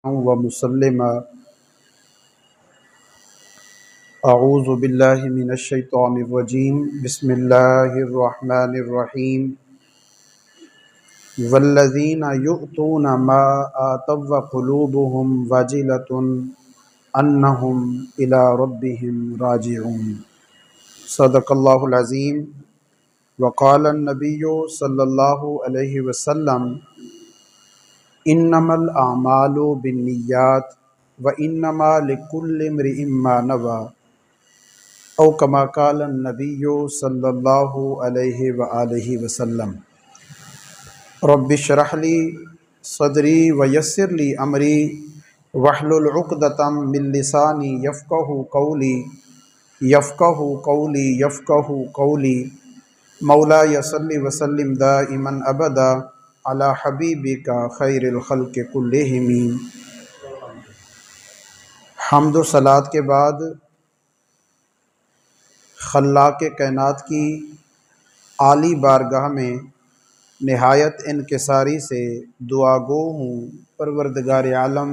ومسلما اعوذ باللہ من الشیطان الرجیم بسم اللہ الرحمن الرحیم والذین یؤتون ما آتوا وقلوبهم وجلۃ انہم الی ربہم راجعون۔ صدق اللہ العظیم۔ وقال النبی صلی اللہ علیہ وسلم انما الاعمال بالنیات وانما لکل امرئ ما نوی، او کما قال النبی صلی اللہ علیہ وآلہ وسلم۔ رب اشرح لی صدری ویسر لی امری واحلل عقدۃ من لسانی یفقہوا قولی مولاي صل وسلم دائما ابدا علی حبیبک خیر الخلق کلہم۔ حمد و صلوات کے بعد خلاق کائنات کی عالی بارگاہ میں نہایت انکساری سے دعا گو ہوں، پروردگار عالم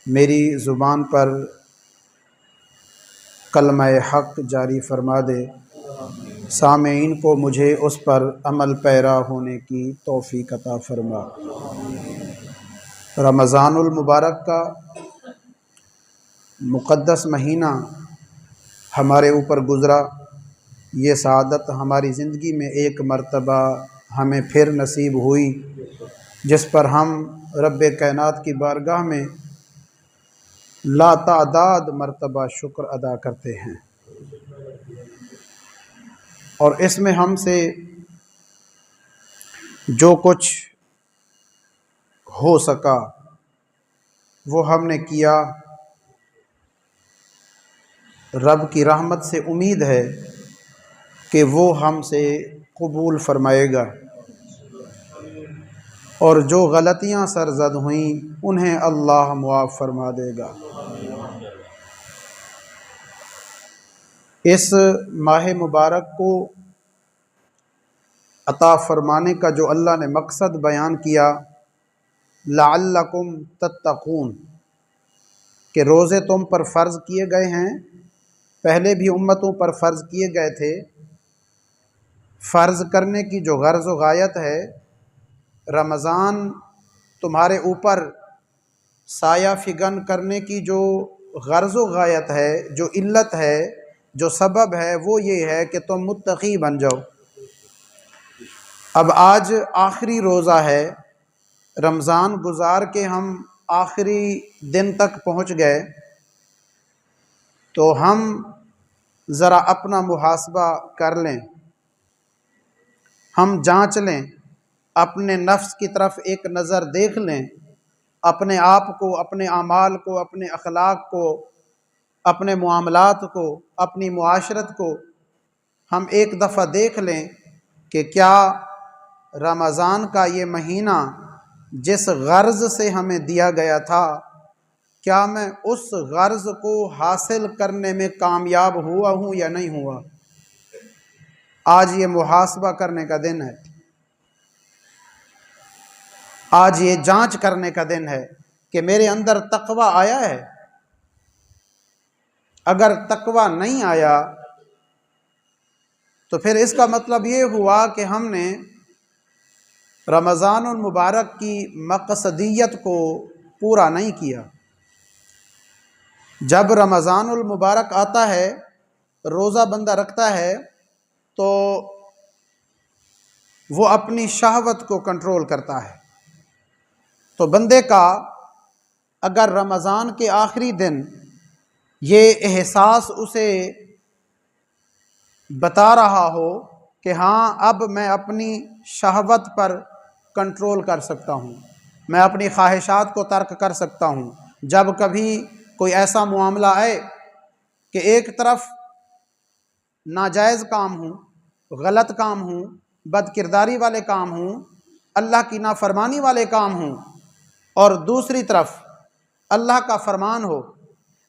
میری زبان پر کلمہ حق جاری فرما دے، سامعین کو مجھے اس پر عمل پیرا ہونے کی توفیق عطا فرما۔ رمضان المبارک کا مقدس مہینہ ہمارے اوپر گزرا، یہ سعادت ہماری زندگی میں ایک مرتبہ ہمیں پھر نصیب ہوئی، جس پر ہم رب کائنات کی بارگاہ میں لا تعداد مرتبہ شکر ادا کرتے ہیں، اور اس میں ہم سے جو کچھ ہو سکا وہ ہم نے کیا۔ رب کی رحمت سے امید ہے کہ وہ ہم سے قبول فرمائے گا، اور جو غلطیاں سرزد ہوئیں انہیں اللہ معاف فرما دے گا۔ اس ماہ مبارک کو عطا فرمانے کا جو اللہ نے مقصد بیان کیا، لعلکم تتقون، کہ روزے تم پر فرض کیے گئے ہیں، پہلے بھی امتوں پر فرض کیے گئے تھے۔ فرض کرنے کی جو غرض و غایت ہے، رمضان تمہارے اوپر سایہ فگن کرنے کی جو غرض و غایت ہے، جو علت ہے، جو سبب ہے، وہ یہ ہے کہ تم متقی بن جاؤ۔ اب آج آخری روزہ ہے، رمضان گزار کے ہم آخری دن تک پہنچ گئے، تو ہم ذرا اپنا محاسبہ کر لیں، ہم جانچ لیں، اپنے نفس کی طرف ایک نظر دیکھ لیں، اپنے آپ کو، اپنے اعمال کو، اپنے اخلاق کو، اپنے معاملات کو، اپنی معاشرت کو ہم ایک دفعہ دیکھ لیں کہ کیا رمضان کا یہ مہینہ جس غرض سے ہمیں دیا گیا تھا، کیا میں اس غرض کو حاصل کرنے میں کامیاب ہوا ہوں یا نہیں ہوا۔ آج یہ محاسبہ کرنے کا دن ہے، آج یہ جانچ کرنے کا دن ہے کہ میرے اندر تقویٰ آیا ہے۔ اگر تقویٰ نہیں آیا تو پھر اس کا مطلب یہ ہوا کہ ہم نے رمضان المبارک کی مقصدیت کو پورا نہیں کیا۔ جب رمضان المبارک آتا ہے، روزہ بندہ رکھتا ہے، تو وہ اپنی شہوت کو کنٹرول کرتا ہے۔ تو بندے کا اگر رمضان کے آخری دن یہ احساس اسے بتا رہا ہو کہ ہاں اب میں اپنی شہوت پر کنٹرول کر سکتا ہوں، میں اپنی خواہشات کو ترک کر سکتا ہوں، جب کبھی کوئی ایسا معاملہ آئے کہ ایک طرف ناجائز کام ہوں، غلط کام ہوں، بد کرداری والے کام ہوں، اللہ کی نافرمانی والے کام ہوں، اور دوسری طرف اللہ کا فرمان ہو،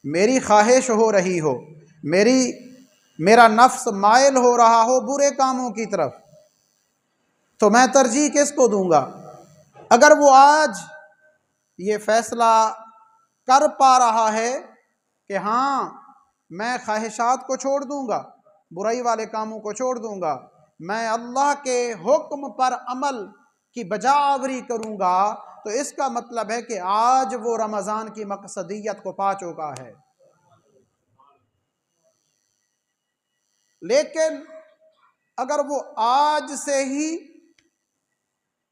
میری خواہش ہو رہی ہو، میرا نفس مائل ہو رہا ہو برے کاموں کی طرف، تو میں ترجیح کس کو دوں گا؟ اگر وہ آج یہ فیصلہ کر پا رہا ہے کہ ہاں میں خواہشات کو چھوڑ دوں گا، برائی والے کاموں کو چھوڑ دوں گا، میں اللہ کے حکم پر عمل کی بجاوری کروں گا، تو اس کا مطلب ہے کہ آج وہ رمضان کی مقصدیت کو پا چکا ہے۔ لیکن اگر وہ آج سے ہی،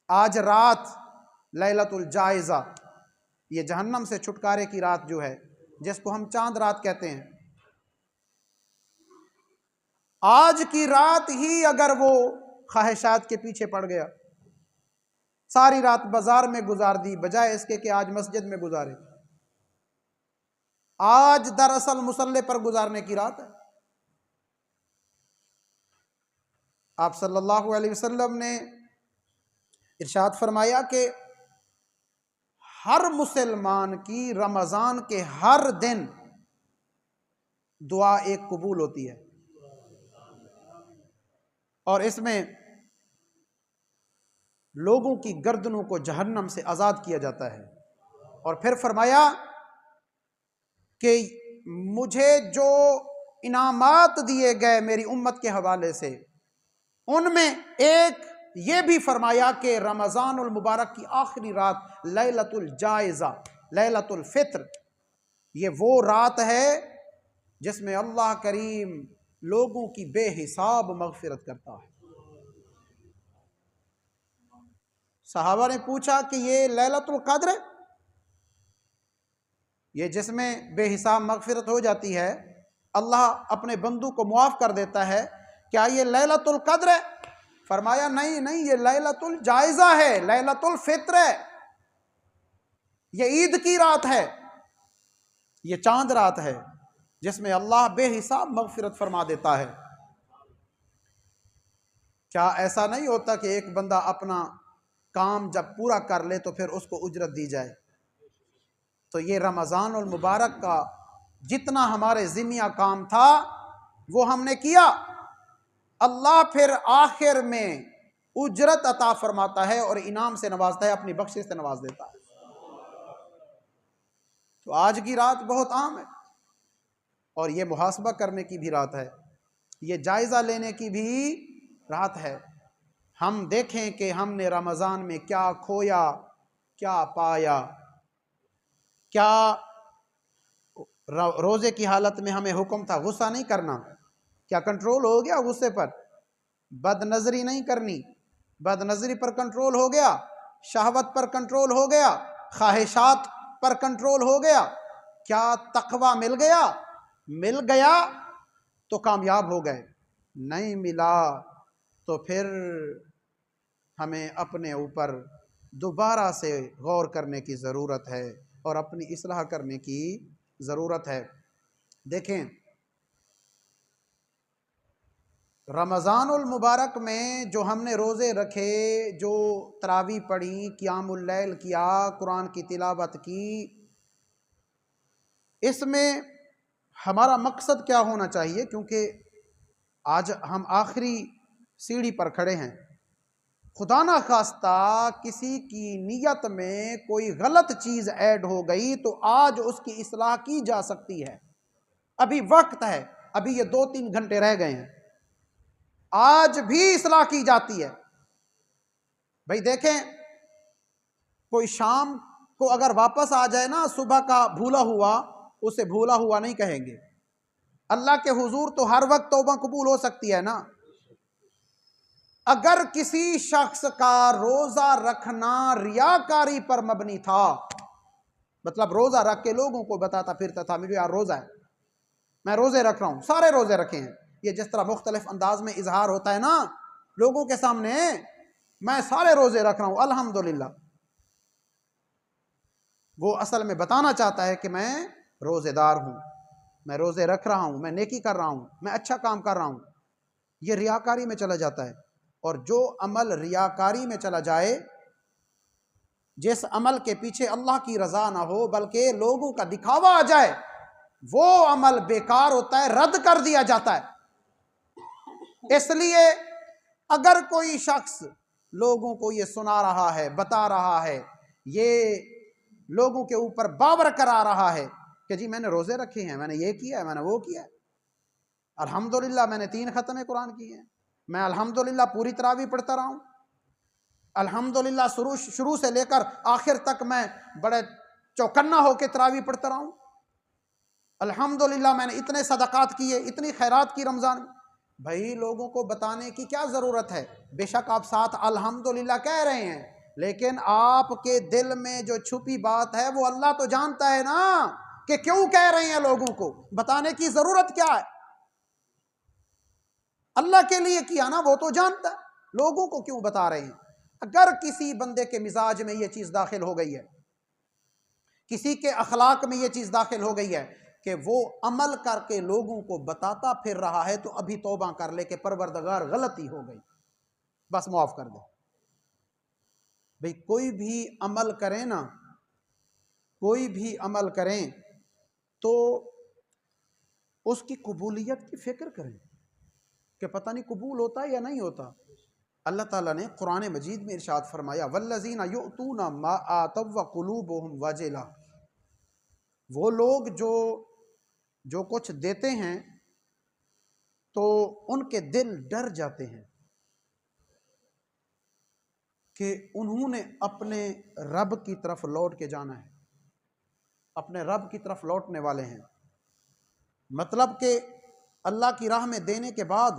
آج رات لیلۃ الجائزہ، یہ جہنم سے چھٹکارے کی رات جو ہے، جس کو ہم چاند رات کہتے ہیں، آج کی رات ہی اگر وہ خواہشات کے پیچھے پڑ گیا، ساری رات بازار میں گزار دی بجائے اس کے کہ آج مسجد میں گزارے، آج دراصل مصلی پر گزارنے کی رات ہے۔ آپ صلی اللہ علیہ وسلم نے ارشاد فرمایا کہ ہر مسلمان کی رمضان کے ہر دن دعا ایک قبول ہوتی ہے، اور اس میں لوگوں کی گردنوں کو جہنم سے آزاد کیا جاتا ہے۔ اور پھر فرمایا کہ مجھے جو انعامات دیے گئے میری امت کے حوالے سے، ان میں ایک یہ بھی فرمایا کہ رمضان المبارک کی آخری رات لیلۃ الجائزہ، لیلۃ الفطر، یہ وہ رات ہے جس میں اللہ کریم لوگوں کی بے حساب مغفرت کرتا ہے۔ صحابہ نے پوچھا کہ یہ لیلۃ القدر، یہ جس میں بے حساب مغفرت ہو جاتی ہے، اللہ اپنے بندوں کو معاف کر دیتا ہے، کیا یہ لیلۃ القدر ہے؟ فرمایا نہیں نہیں، یہ لیلۃ الجائزہ ہے، لیلۃ الفطر ہے، یہ عید کی رات ہے، یہ چاند رات ہے جس میں اللہ بے حساب مغفرت فرما دیتا ہے۔ کیا ایسا نہیں ہوتا کہ ایک بندہ اپنا کام جب پورا کر لے تو پھر اس کو اجرت دی جائے؟ تو یہ رمضان المبارک کا جتنا ہمارے ذمہ کام تھا وہ ہم نے کیا، اللہ پھر آخر میں اجرت عطا فرماتا ہے اور انعام سے نوازتا ہے، اپنی بخشش سے نواز دیتا ہے۔ تو آج کی رات بہت عام ہے، اور یہ محاسبہ کرنے کی بھی رات ہے، یہ جائزہ لینے کی بھی رات ہے۔ ہم دیکھیں کہ ہم نے رمضان میں کیا کھویا، کیا پایا، کیا روزے کی حالت میں ہمیں حکم تھا غصہ نہیں کرنا، کیا کنٹرول ہو گیا غصے پر؟ بد نظری نہیں کرنی، بد نظری پر کنٹرول ہو گیا، شہوت پر کنٹرول ہو گیا، خواہشات پر کنٹرول ہو گیا، کیا تقوی مل گیا؟ مل گیا تو کامیاب ہو گئے، نہیں ملا تو پھر ہمیں اپنے اوپر دوبارہ سے غور کرنے کی ضرورت ہے اور اپنی اصلاح کرنے کی ضرورت ہے۔ دیکھیں، رمضان المبارک میں جو ہم نے روزے رکھے، جو تراویح پڑھی، قیام اللیل کیا، قرآن کی تلاوت کی، اس میں ہمارا مقصد کیا ہونا چاہیے؟ کیونکہ آج ہم آخری سیڑھی پر کھڑے ہیں، خدا نہ خواستہ کسی کی نیت میں کوئی غلط چیز ایڈ ہو گئی تو آج اس کی اصلاح کی جا سکتی ہے، ابھی وقت ہے، ابھی یہ 2-3 گھنٹے رہ گئے ہیں، آج بھی اصلاح کی جاتی ہے۔ بھائی دیکھیں، کوئی شام کو اگر واپس آ جائے نا صبح کا بھولا ہوا، اسے بھولا ہوا نہیں کہیں گے۔ اللہ کے حضور تو ہر وقت توبہ قبول ہو سکتی ہے نا۔ اگر کسی شخص کا روزہ رکھنا ریاکاری پر مبنی تھا، مطلب روزہ رکھ کے لوگوں کو بتاتا پھرتا تھا میرے یار روزہ ہے، میں روزے رکھ رہا ہوں، سارے روزے رکھے ہیں، یہ جس طرح مختلف انداز میں اظہار ہوتا ہے نا لوگوں کے سامنے، میں سارے روزے رکھ رہا ہوں الحمدللہ، وہ اصل میں بتانا چاہتا ہے کہ میں روزے دار ہوں، میں روزے رکھ رہا ہوں، میں نیکی کر رہا ہوں، میں اچھا کام کر رہا ہوں۔ یہ ریاکاری میں چلا جاتا ہے، اور جو عمل ریاکاری میں چلا جائے، جس عمل کے پیچھے اللہ کی رضا نہ ہو بلکہ لوگوں کا دکھاوا آ جائے، وہ عمل بیکار ہوتا ہے، رد کر دیا جاتا ہے۔ اس لیے اگر کوئی شخص لوگوں کو یہ سنا رہا ہے، بتا رہا ہے، یہ لوگوں کے اوپر باور کرا رہا ہے کہ جی میں نے روزے رکھے ہیں، میں نے یہ کیا ہے، میں نے وہ کیا ہے، الحمدللہ میں نے 3 ختم قرآن کیے ہیں، میں الحمدللہ پوری تراویح پڑھتا رہا ہوں، الحمدللہ شروع سے لے کر آخر تک میں بڑے چوکنا ہو کے تراویح پڑھتا رہا ہوں، الحمدللہ میں نے اتنے صدقات کیے، اتنی خیرات کی رمضان میں۔ بھائی لوگوں کو بتانے کی کیا ضرورت ہے؟ بے شک آپ ساتھ الحمدللہ کہہ رہے ہیں، لیکن آپ کے دل میں جو چھپی بات ہے وہ اللہ تو جانتا ہے نا کہ کیوں کہہ رہے ہیں، لوگوں کو بتانے کی ضرورت کیا ہے؟ اللہ کے لیے کیا نا، وہ تو جانتا ہے، لوگوں کو کیوں بتا رہے ہیں؟ اگر کسی بندے کے مزاج میں یہ چیز داخل ہو گئی ہے، کسی کے اخلاق میں یہ چیز داخل ہو گئی ہے کہ وہ عمل کر کے لوگوں کو بتاتا پھر رہا ہے، تو ابھی توبہ کر لے کہ پروردگار غلطی ہو گئی، بس معاف کر دے۔ بھئی کوئی بھی عمل کریں نا، کوئی بھی عمل کریں تو اس کی قبولیت کی فکر کریں کہ پتہ نہیں قبول ہوتا ہے یا نہیں ہوتا۔ اللہ تعالیٰ نے قرآن مجید میں ارشاد فرمایا وَالَّذِينَ يُؤْتُونَ مَا آتَوْا وَقُلُوبُهُمْ وَجِلَةٌ، وہ لوگ جو کچھ دیتے ہیں تو ان کے دل ڈر جاتے ہیں کہ انہوں نے اپنے رب کی طرف لوٹ کے جانا ہے، اپنے رب کی طرف لوٹنے والے ہیں۔ مطلب کہ اللہ کی راہ میں دینے کے بعد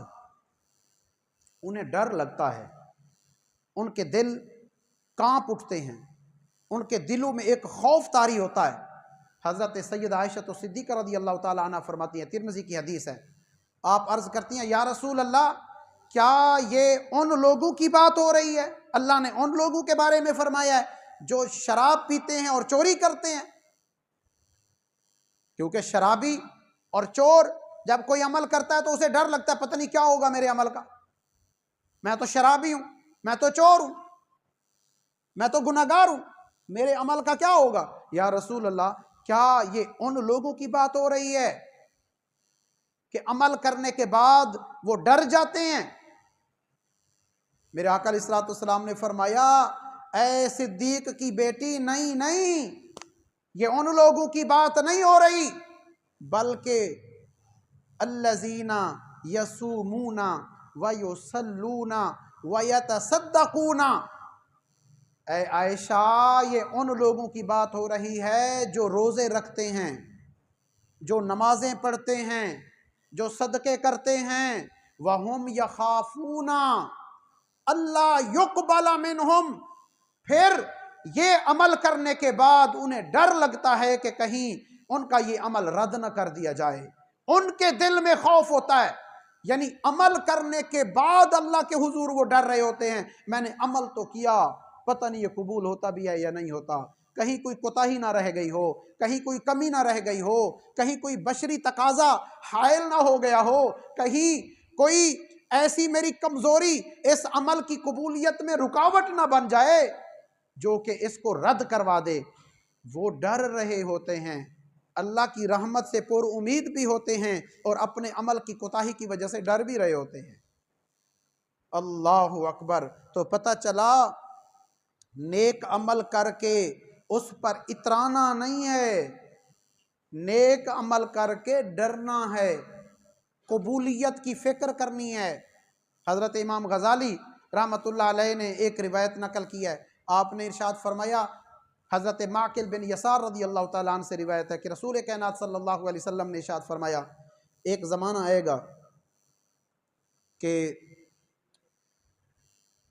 انہیں ڈر لگتا ہے، ان کے دل کانپ اٹھتے ہیں، ان کے دلوں میں ایک خوف طاری ہوتا ہے۔ حضرت سید عائشہ صدیقہ رضی اللہ تعالیٰ عنہ فرماتی ہیں، ترمذی کی حدیث ہے، آپ عرض کرتی ہیں یا رسول اللہ کیا یہ ان لوگوں کی بات ہو رہی ہے؟ اللہ نے ان لوگوں کے بارے میں فرمایا ہے جو شراب پیتے ہیں اور چوری کرتے ہیں؟ کیونکہ شرابی اور چور جب کوئی عمل کرتا ہے تو اسے ڈر لگتا ہے پتہ نہیں کیا ہوگا میرے عمل کا، میں تو شرابی ہوں، میں تو چور ہوں، میں تو گناہگار ہوں، میرے عمل کا کیا ہوگا؟ یا رسول اللہ کیا یہ ان لوگوں کی بات ہو رہی ہے کہ عمل کرنے کے بعد وہ ڈر جاتے ہیں؟ میرے آقا علیہ الصلوۃ والسلام نے فرمایا اے صدیق کی بیٹی، نہیں، یہ ان لوگوں کی بات نہیں ہو رہی، بلکہ الذین یصومون ویصلون ویتصدقون، اے عائشہ یہ ان لوگوں کی بات ہو رہی ہے جو روزے رکھتے ہیں، جو نمازیں پڑھتے ہیں، جو صدقے کرتے ہیں، وَهُمْ يَخَافُونَ اللہ يُقْبَلَ مِنْهُمْ، پھر یہ عمل کرنے کے بعد انہیں ڈر لگتا ہے کہ کہیں ان کا یہ عمل رد نہ کر دیا جائے، ان کے دل میں خوف ہوتا ہے، یعنی عمل کرنے کے بعد اللہ کے حضور وہ ڈر رہے ہوتے ہیں میں نے عمل تو کیا، پتہ نہیں یہ قبول ہوتا بھی ہے یا نہیں ہوتا، کہیں کوئی کوتاہی نہ رہ گئی ہو، کہیں کوئی کمی نہ رہ گئی ہو، کہیں کوئی بشری تقاضا حائل نہ ہو گیا ہو، کہیں کوئی ایسی میری کمزوری اس عمل کی قبولیت میں رکاوٹ نہ بن جائے جو کہ اس کو رد کروا دے۔ وہ ڈر رہے ہوتے ہیں، اللہ کی رحمت سے پر امید بھی ہوتے ہیں اور اپنے عمل کی کوتاہی کی وجہ سے ڈر بھی رہے ہوتے ہیں۔ اللہ اکبر۔ تو پتہ چلا نیک عمل کر کے اس پر اترانا نہیں ہے، نیک عمل کر کے ڈرنا ہے، قبولیت کی فکر کرنی ہے۔ حضرت امام غزالی رحمۃ اللہ علیہ نے ایک روایت نقل کی ہے، آپ نے ارشاد فرمایا، حضرت معقل بن یسار رضی اللہ تعالیٰ عنہ سے روایت ہے کہ رسول کائنات صلی اللہ علیہ وسلم نے ارشاد فرمایا ایک زمانہ آئے گا کہ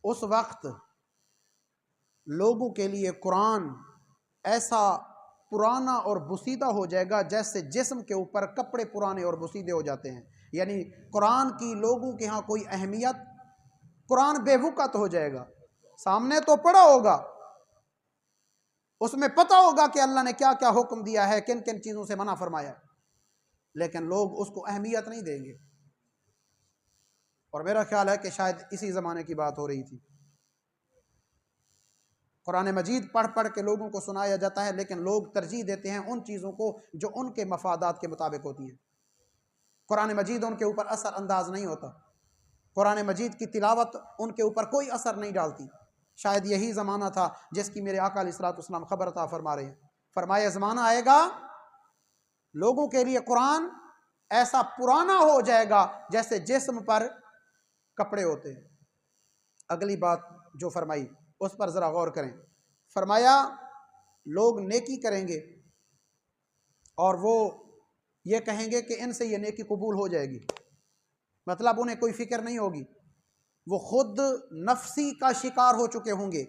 اس وقت لوگوں کے لیے قرآن ایسا پرانا اور بسیدہ ہو جائے گا جیسے جسم کے اوپر کپڑے پرانے اور بسیدے ہو جاتے ہیں، یعنی قرآن کی لوگوں کے ہاں کوئی اہمیت، قرآن بے وقت ہو جائے گا، سامنے تو پڑھا ہوگا، اس میں پتہ ہوگا کہ اللہ نے کیا کیا حکم دیا ہے، کن کن چیزوں سے منع فرمایا ہے، لیکن لوگ اس کو اہمیت نہیں دیں گے۔ اور میرا خیال ہے کہ شاید اسی زمانے کی بات ہو رہی تھی۔ قرآن مجید پڑھ پڑھ کے لوگوں کو سنایا جاتا ہے، لیکن لوگ ترجیح دیتے ہیں ان چیزوں کو جو ان کے مفادات کے مطابق ہوتی ہیں۔ قرآن مجید ان کے اوپر اثر انداز نہیں ہوتا، قرآن مجید کی تلاوت ان کے اوپر کوئی اثر نہیں ڈالتی، شاید یہی زمانہ تھا جس کی میرے آقا علیہ الصلوۃ والسلام خبر عطا فرما رہے ہیں۔ فرمایا زمانہ آئے گا لوگوں کے لیے قرآن ایسا پرانا ہو جائے گا جیسے جسم پر کپڑے ہوتے ہیں۔ اگلی بات جو فرمائی اس پر ذرا غور کریں۔ فرمایا لوگ نیکی کریں گے اور وہ یہ کہیں گے کہ ان سے یہ نیکی قبول ہو جائے گی، مطلب انہیں کوئی فکر نہیں ہوگی، وہ خود نفسی کا شکار ہو چکے ہوں گے۔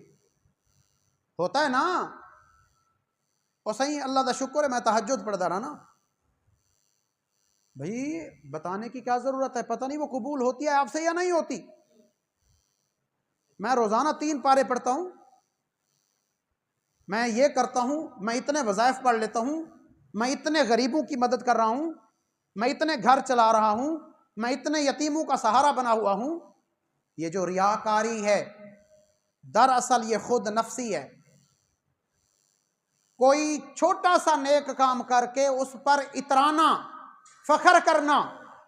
ہوتا ہے نا، اور صحیح اللہ کا شکر ہے میں تہجد پڑھتا رہا نا، بھائی بتانے کی کیا ضرورت ہے، پتہ نہیں وہ قبول ہوتی ہے آپ سے یا نہیں ہوتی۔ میں روزانہ 3 پارے پڑھتا ہوں، میں یہ کرتا ہوں، میں اتنے وظائف پڑھ لیتا ہوں، میں اتنے غریبوں کی مدد کر رہا ہوں، میں اتنے گھر چلا رہا ہوں، میں اتنے یتیموں کا سہارا بنا ہوا ہوں۔ یہ جو ریاکاری ہے دراصل یہ خود نفسی ہے۔ کوئی چھوٹا سا نیک کام کر کے اس پر اترانا، فخر کرنا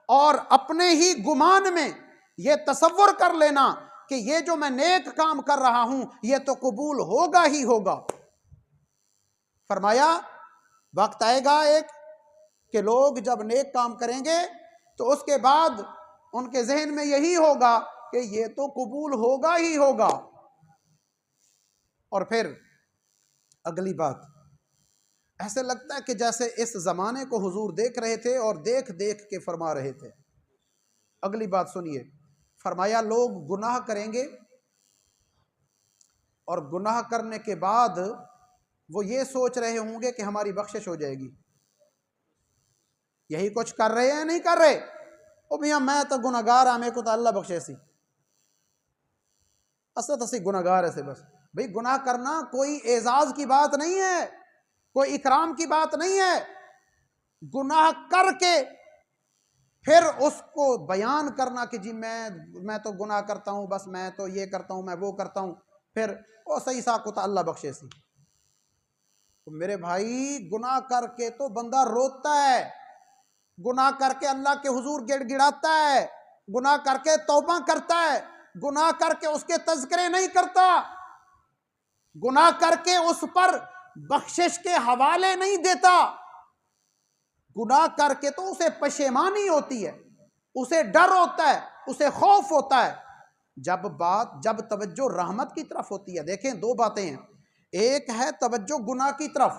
اور اپنے ہی گمان میں یہ تصور کر لینا کہ یہ جو میں نیک کام کر رہا ہوں یہ تو قبول ہوگا ہی ہوگا۔ فرمایا وقت آئے گا ایک کہ لوگ جب نیک کام کریں گے تو اس کے بعد ان کے ذہن میں یہی ہوگا کہ یہ تو قبول ہوگا ہی ہوگا۔ اور پھر اگلی بات، ایسے لگتا ہے کہ جیسے اس زمانے کو حضور دیکھ رہے تھے اور دیکھ دیکھ کے فرما رہے تھے۔ اگلی بات سنیے، فرمایا لوگ گناہ کریں گے اور گناہ کرنے کے بعد وہ یہ سوچ رہے ہوں گے کہ ہماری بخشش ہو جائے گی۔ یہی کچھ کر رہے ہیں نہیں کر رہے؟ او میاں میں تو گناہگار ہاں، میرے کو تو اللہ بخشے سی، اصل تو گناہگار ہے سے بس۔ بھئی گناہ کرنا کوئی اعزاز کی بات نہیں ہے، کوئی اکرام کی بات نہیں ہے۔ گناہ کر کے پھر اس کو بیان کرنا کہ جی میں تو گناہ کرتا ہوں، بس میں تو یہ کرتا ہوں، میں وہ کرتا ہوں، پھر وہ صحیح ساکو تا اللہ بخشے سی۔ تو میرے بھائی گناہ کر کے تو بندہ روتا ہے، گناہ کر کے اللہ کے حضور گڑ گڑاتا ہے، گناہ کر کے توبہ کرتا ہے، گناہ کر کے اس کے تذکرے نہیں کرتا، گناہ کر کے اس پر بخشش کے حوالے نہیں دیتا، گناہ کر کے تو اسے پشیمانی ہوتی ہے، اسے ڈر ہوتا ہے، اسے خوف ہوتا ہے۔ جب توجہ رحمت کی طرف ہوتی ہے، دیکھیں 2 باتیں ہیں، ایک ہے توجہ گناہ کی طرف،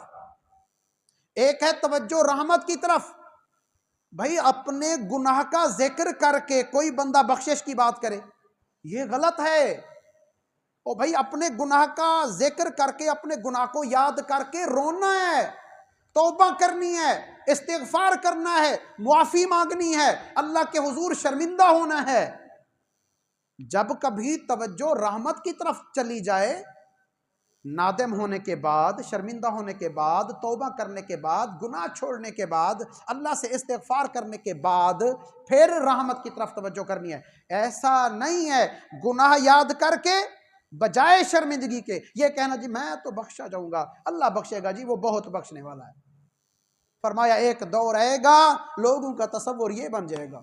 ایک ہے توجہ رحمت کی طرف۔ بھائی اپنے گناہ کا ذکر کر کے کوئی بندہ بخشش کی بات کرے یہ غلط ہے۔ او بھائی اپنے گناہ کا ذکر کر کے اپنے گناہ کو یاد کر کے رونا ہے، توبہ کرنی ہے، استغفار کرنا ہے، معافی مانگنی ہے، اللہ کے حضور شرمندہ ہونا ہے۔ جب کبھی توجہ رحمت کی طرف چلی جائے، نادم ہونے کے بعد، شرمندہ ہونے کے بعد، توبہ کرنے کے بعد، گناہ چھوڑنے کے بعد، اللہ سے استغفار کرنے کے بعد پھر رحمت کی طرف توجہ کرنی ہے۔ ایسا نہیں ہے گناہ یاد کر کے بجائے شرمندگی کے یہ کہنا جی میں تو بخشا جاؤں گا، اللہ بخشے گا جی، وہ بہت بخشنے والا ہے۔ فرمایا ایک دور آئے گا لوگوں کا تصور یہ بن جائے گا۔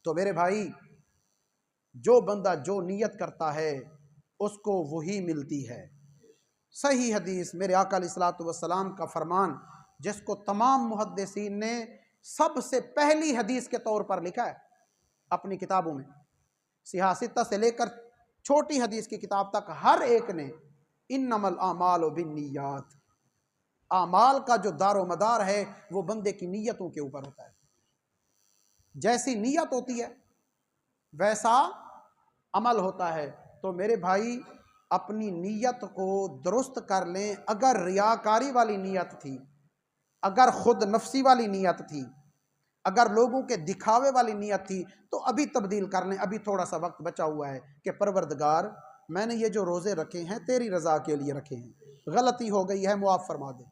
تو میرے بھائی جو بندہ جو نیت کرتا ہے اس کو وہی ملتی ہے۔ صحیح حدیث میرے آقا علیہ الصلوۃ والسلام کا فرمان جس کو تمام محدثین نے سب سے پہلی حدیث کے طور پر لکھا ہے اپنی کتابوں میں، صحاح ستہ سے لے کر چھوٹی حدیث کی کتاب تک ہر ایک نے انما الاعمال بالنیات، اعمال کا جو دار و مدار ہے وہ بندے کی نیتوں کے اوپر ہوتا ہے۔ جیسی نیت ہوتی ہے ویسا عمل ہوتا ہے۔ تو میرے بھائی اپنی نیت کو درست کر لیں۔ اگر ریاکاری والی نیت تھی، اگر خود نفسی والی نیت تھی، اگر لوگوں کے دکھاوے والی نیت تھی تو ابھی تبدیل کر لیں، ابھی تھوڑا سا وقت بچا ہوا ہے کہ پروردگار میں نے یہ جو روزے رکھے ہیں تیری رضا کے لیے رکھے ہیں، غلطی ہو گئی ہے معاف فرما دے۔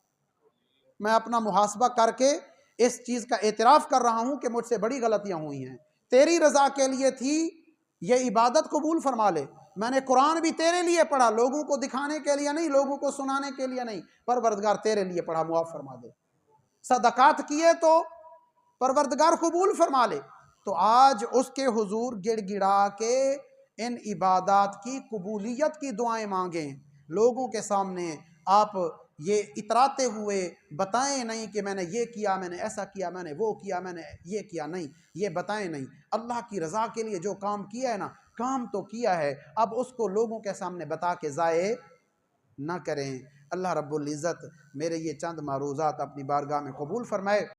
میں اپنا محاسبہ کر کے اس چیز کا اعتراف کر رہا ہوں کہ مجھ سے بڑی غلطیاں ہوئی ہیں، تیری رضا کے لیے تھی، یہ عبادت قبول فرما لے۔ میں نے قرآن بھی تیرے لیے پڑھا، لوگوں کو دکھانے کے لیے نہیں، لوگوں کو سنانے کے لیے نہیں، پروردگار تیرے لیے پڑھا، معاف فرما دے۔ صدقات کیے تو پروردگار قبول فرما لے۔ تو آج اس کے حضور گڑ گڑا کے ان عبادات کی قبولیت کی دعائیں مانگیں۔ لوگوں کے سامنے آپ یہ اتراتے ہوئے بتائیں نہیں کہ میں نے یہ کیا، میں نے ایسا کیا، میں نے وہ کیا، میں نے یہ کیا، نہیں، یہ بتائیں نہیں۔ اللہ کی رضا کے لیے جو کام کیا ہے نا، کام تو کیا ہے، اب اس کو لوگوں کے سامنے بتا کے ضائع نہ کریں۔ اللہ رب العزت میرے یہ چند معروضات اپنی بارگاہ میں قبول فرمائے۔